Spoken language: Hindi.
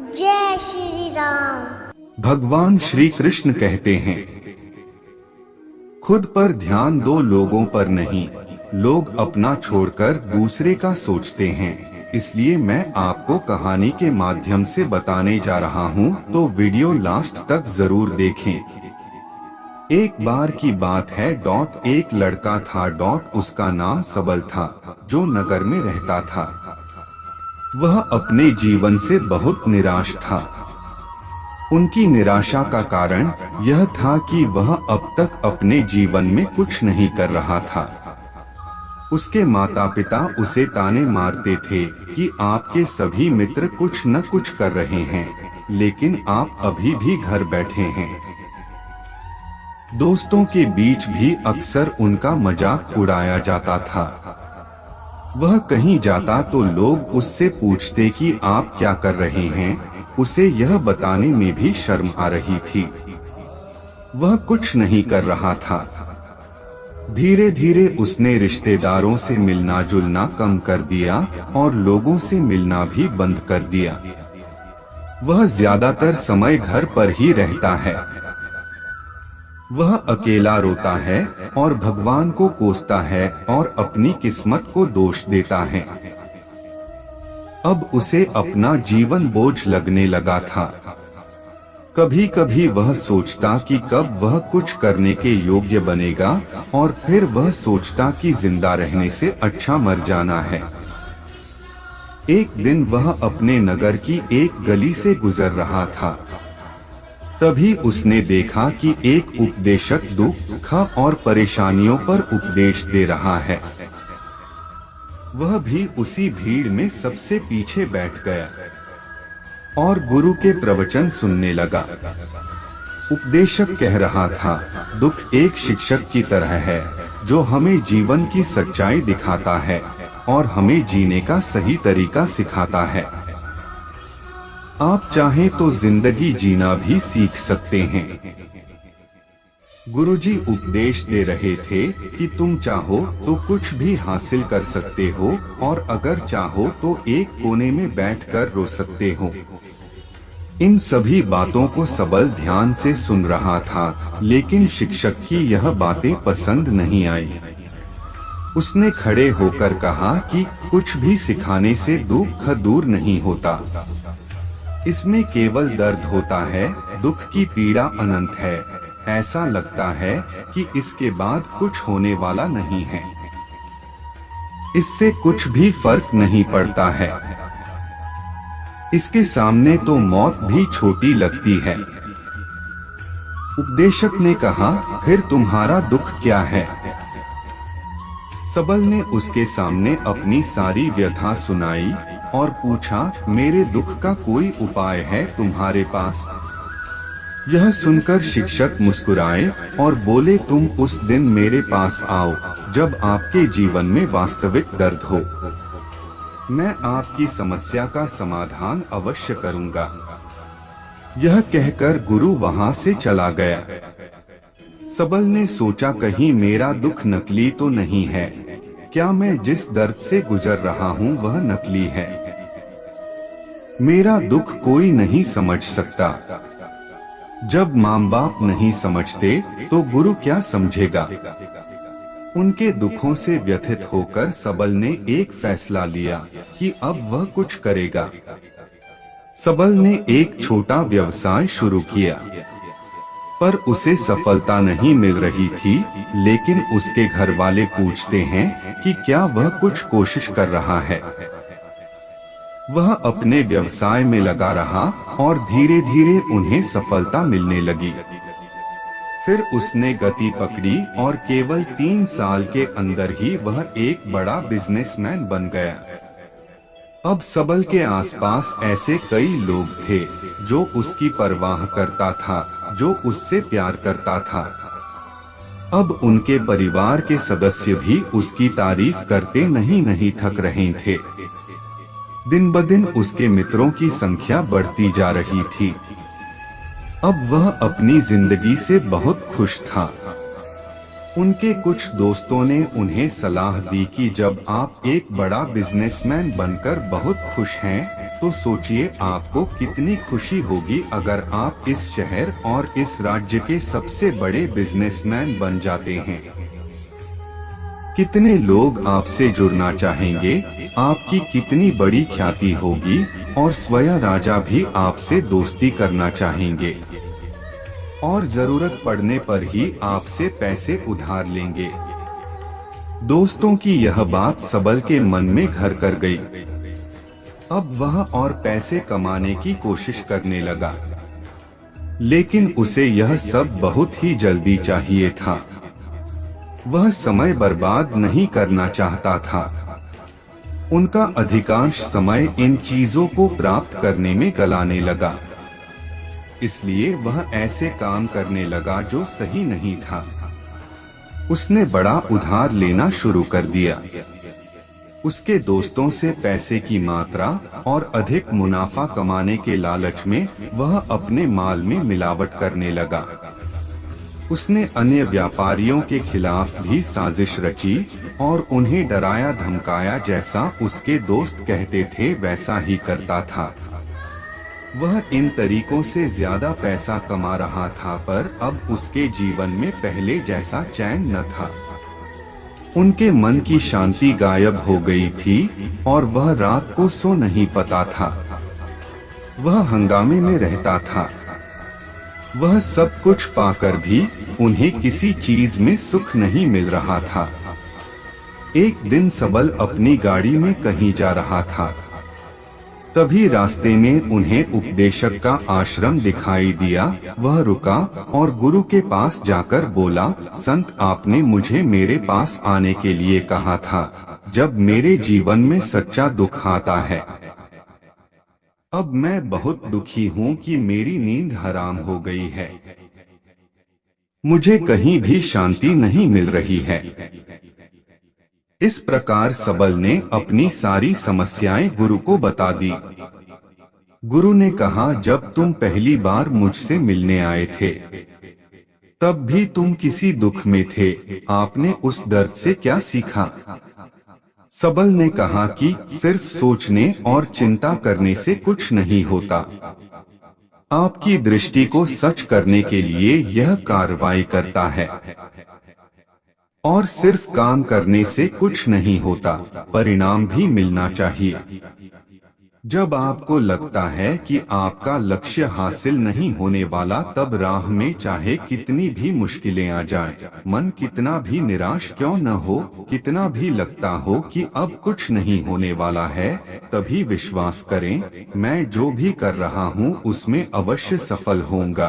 जय श्री राम। भगवान श्री कृष्ण कहते हैं, खुद पर ध्यान दो, लोगों पर नहीं। लोग अपना छोड़कर दूसरे का सोचते हैं, इसलिए मैं आपको कहानी के माध्यम से बताने जा रहा हूँ, तो वीडियो लास्ट तक जरूर देखें। एक बार की बात है। एक लड़का था। उसका नाम सबल था, जो नगर में रहता था। वह अपने जीवन से बहुत निराश था। उनकी निराशा का कारण यह था कि वह अब तक अपने जीवन में कुछ नहीं कर रहा था। उसके माता पिता उसे ताने मारते थे कि आपके सभी मित्र कुछ न कुछ कर रहे हैं, लेकिन आप अभी भी घर बैठे हैं। दोस्तों के बीच भी अक्सर उनका मजाक उड़ाया जाता था। वह कहीं जाता तो लोग उससे पूछते कि आप क्या कर रहे हैं। उसे यह बताने में भी शर्म आ रही थी। वह कुछ नहीं कर रहा था। धीरे धीरे उसने रिश्तेदारों से मिलना जुलना कम कर दिया और लोगों से मिलना भी बंद कर दिया। वह ज्यादातर समय घर पर ही रहता है। वह अकेला रोता है और भगवान को कोसता है और अपनी किस्मत को दोष देता है। अब उसे अपना जीवन बोझ लगने लगा था। कभी कभी वह सोचता कि कब वह कुछ करने के योग्य बनेगा, और फिर वह सोचता कि जिंदा रहने से अच्छा मर जाना है। एक दिन वह अपने नगर की एक गली से गुजर रहा था। तभी उसने देखा कि एक उपदेशक दुख और परेशानियों पर उपदेश दे रहा है। वह भी उसी भीड़ में सबसे पीछे बैठ गया और गुरु के प्रवचन सुनने लगा। उपदेशक कह रहा था, दुख एक शिक्षक की तरह है, जो हमें जीवन की सच्चाई दिखाता है और हमें जीने का सही तरीका सिखाता है। आप चाहें तो जिंदगी जीना भी सीख सकते हैं। गुरुजी उपदेश दे रहे थे कि तुम चाहो तो कुछ भी हासिल कर सकते हो, और अगर चाहो तो एक कोने में बैठकर रो सकते हो। इन सभी बातों को सबल ध्यान से सुन रहा था, लेकिन शिक्षक की यह बातें पसंद नहीं आई। उसने खड़े होकर कहा कि कुछ भी सिखाने से दुख दूर नहीं होता। इसमें केवल दर्द होता है। दुख की पीड़ा अनंत है। ऐसा लगता है कि इसके बाद कुछ होने वाला नहीं है। इससे कुछ भी फर्क नहीं पड़ता है। इसके सामने तो मौत भी छोटी लगती है। उपदेशक ने कहा, फिर तुम्हारा दुख क्या है? सबल ने उसके सामने अपनी सारी व्यथा सुनाई और पूछा, मेरे दुख का कोई उपाय है तुम्हारे पास? यह सुनकर शिक्षक मुस्कुराए और बोले, तुम उस दिन मेरे पास आओ जब आपके जीवन में वास्तविक दर्द हो। मैं आपकी समस्या का समाधान अवश्य करूंगा। यह कहकर गुरु वहां से चला गया। सबल ने सोचा, कहीं मेरा दुख नकली तो नहीं है? क्या मैं जिस दर्द से गुजर रहा हूँ वह नकली है? मेरा दुख कोई नहीं समझ सकता। जब माँ बाप नहीं समझते तो गुरु क्या समझेगा? उनके दुखों से व्यथित होकर सबल ने एक फैसला लिया कि अब वह कुछ करेगा। सबल ने एक छोटा व्यवसाय शुरू किया, पर उसे सफलता नहीं मिल रही थी। लेकिन उसके घर वाले पूछते हैं कि क्या वह कुछ कोशिश कर रहा है। वह अपने व्यवसाय में लगा रहा और धीरे धीरे उन्हें सफलता मिलने लगी। फिर उसने गति पकड़ी और केवल 3 साल के अंदर ही वह एक बड़ा बिजनेसमैन बन गया। अब सबल के आसपास ऐसे कई लोग थे जो उसकी परवाह करता था, जो उससे प्यार करता था। अब उनके परिवार के सदस्य भी उसकी तारीफ करते नहीं थक रहे थे। दिन ब दिन उसके मित्रों की संख्या बढ़ती जा रही थी। अब वह अपनी जिंदगी से बहुत खुश था। उनके कुछ दोस्तों ने उन्हें सलाह दी कि जब आप एक बड़ा बिजनेसमैन बनकर बहुत खुश हैं, तो सोचिए आपको कितनी खुशी होगी अगर आप इस शहर और इस राज्य के सबसे बड़े बिजनेसमैन बन जाते हैं। कितने लोग आपसे जुड़ना चाहेंगे, आपकी कितनी बड़ी ख्याति होगी और स्वयं राजा भी आपसे दोस्ती करना चाहेंगे और जरूरत पड़ने पर ही आपसे पैसे उधार लेंगे। दोस्तों की यह बात सबल के मन में घर कर गई। अब वह और पैसे कमाने की कोशिश करने लगा, लेकिन उसे यह सब बहुत ही जल्दी चाहिए था। वह समय बर्बाद नहीं करना चाहता था। उनका अधिकांश समय इन चीजों को प्राप्त करने में गलाने लगा। इसलिए वह ऐसे काम करने लगा जो सही नहीं था। उसने बड़ा उधार लेना शुरू कर दिया। उसके दोस्तों से पैसे की मात्रा और अधिक मुनाफा कमाने के लालच में वह अपने माल में मिलावट करने लगा। उसने अन्य व्यापारियों के खिलाफ भी साजिश रची और उन्हें डराया धमकाया, जैसा उसके दोस्त कहते थे वैसा ही करता था। वह इन तरीकों से ज्यादा पैसा कमा रहा था, पर अब उसके जीवन में पहले जैसा चैन न था। उनके मन की शांति गायब हो गई थी और वह रात को सो नहीं पाता था। वह हंगामे में रहता था। वह सब कुछ पाकर भी उन्हें किसी चीज में सुख नहीं मिल रहा था। एक दिन सबल अपनी गाड़ी में कहीं जा रहा था। तभी रास्ते में उन्हें उपदेशक का आश्रम दिखाई दिया। वह रुका और गुरु के पास जाकर बोला, संत, आपने मुझे मेरे पास आने के लिए कहा था जब मेरे जीवन में सच्चा दुख आता है। अब मैं बहुत दुखी हूँ कि मेरी नींद हराम हो गई है। मुझे कहीं भी शांति नहीं मिल रही है। इस प्रकार सबल ने अपनी सारी समस्याएं गुरु को बता दी। गुरु ने कहा, जब तुम पहली बार मुझसे मिलने आए थे तब भी तुम किसी दुख में थे। आपने उस दर्द से क्या सीखा? सबल ने कहा कि सिर्फ सोचने और चिंता करने से कुछ नहीं होता। आपकी दृष्टि को सच करने के लिए यह कार्रवाई करता है। और सिर्फ काम करने से कुछ नहीं होता, परिणाम भी मिलना चाहिए। जब आपको लगता है कि आपका लक्ष्य हासिल नहीं होने वाला, तब राह में चाहे कितनी भी मुश्किलें आ जाएं, मन कितना भी निराश क्यों न हो, कितना भी लगता हो कि अब कुछ नहीं होने वाला है, तभी विश्वास करें, मैं जो भी कर रहा हूँ उसमें अवश्य सफल होऊंगा।